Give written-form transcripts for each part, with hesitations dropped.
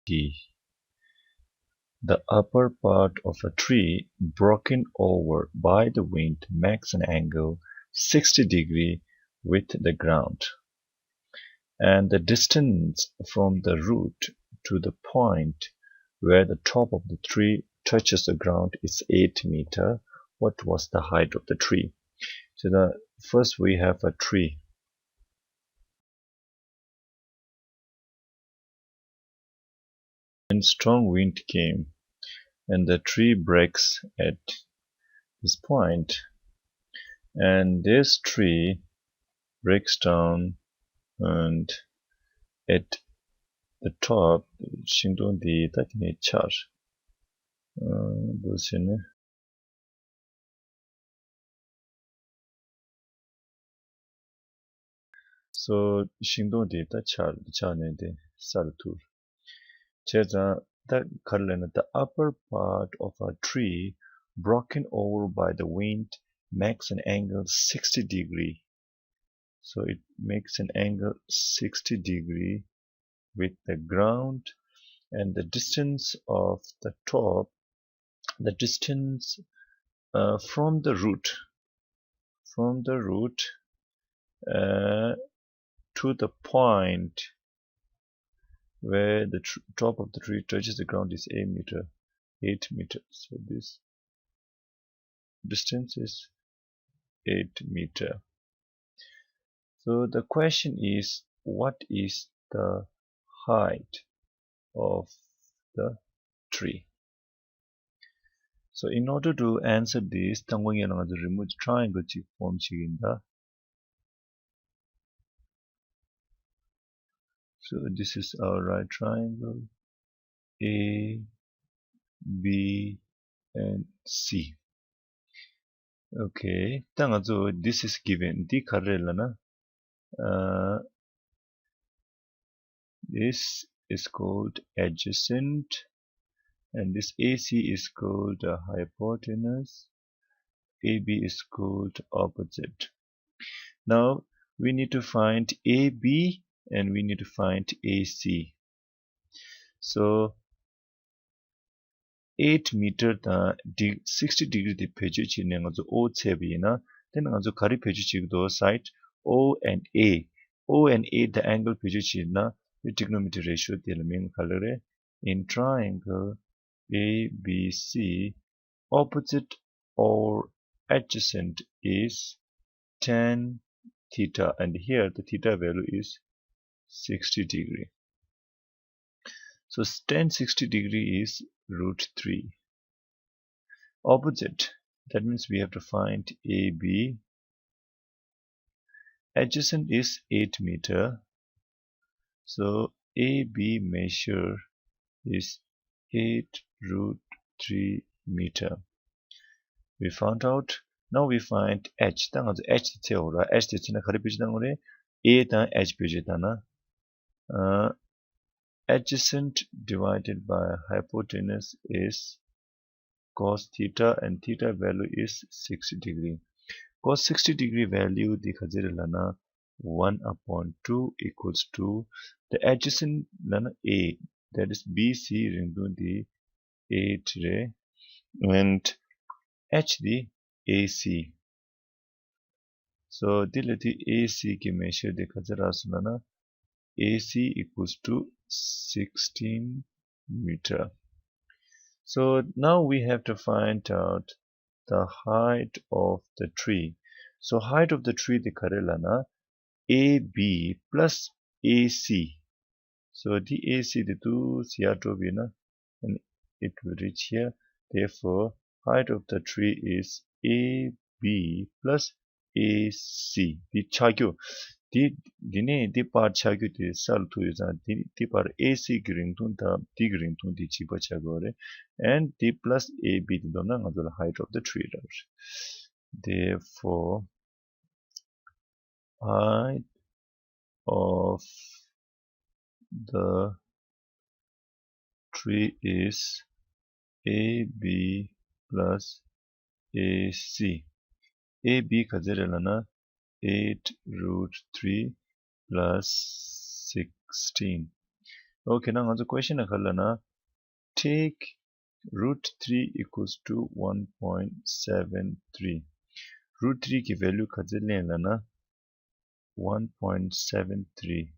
D. The upper part of a tree broken over by the wind makes an angle 60 degrees with the ground, and the distance from the root to the point where the top of the tree touches the ground is 8 meters. What was the height of the tree? So first we have a tree. And strong wind came, and the tree breaks at this point, and this tree breaks down, and at the top 신도디 딱이네 char 보시네. So 신도디 딱 char네데 살tur. 제자 that the upper part of a tree broken over by the wind makes an angle 60 degrees. So it makes an angle 60 degrees with the ground, and the distance of the top, the distance from the root to the point where the top of the tree touches the ground is 8 meters. So this distance is 8 meters. So the question is, what is the height of the tree? So in order to answer this, 당공이라는 아주 remove triangle form식입니다. So this is our right triangle, A, B, and C. Okay, so this is given. This is called adjacent, and this AC is called hypotenuse. AB is called opposite. Now we need to find AB and we need to find AC. So 8 meter 60 degree the page 지는 아주 O 잽이나 되는 아주 가리 page 지도 side O and A the angle page 지나 the trigonometry ratio 되는 color in triangle ABC opposite or adjacent is tan theta, and here the theta value is 60 degree. So tan 60 degree is √3. Opposite, that means we have to find AB. Adjacent is 8 meters. So AB measure is 8√3 meters. We found out. Now we find H. 당하죠. H 대체오라. H 대체는 가리 표시당으로 A 당 H 표시다나. Adjacent divided by hypotenuse is cos theta, and theta value is 60 degree. Cos 60 degree value दिखा지르라나 1/2 equals to the adjacent lana A, that is BC into the 8 ray, and H the AC. So the AC की measure दिखाजिरासुना AC equals to 16 meter. So now we have to find out the height of the tree. So height of the tree दिखारेलाना AB plus AC. So the AC the two CR2 and it will reach here. Therefore, height of the tree is AB plus AC. The 차교 the part 차교 the salto is the part AC giving to the D giving to the chipa chagore, and D plus AB the height of the tree. Therefore, height of the tree is AB plus AC. AB 가지르라나 8√3 plus 16. Okay, now the question na take root 3 equals to 1.73. root 3 की value खजे लेना 1.73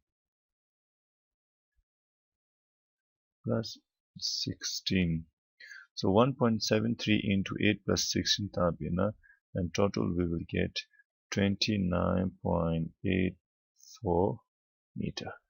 plus 16. So 1.73 into 8 plus 16 tabina, and total we will get 29.84 meter.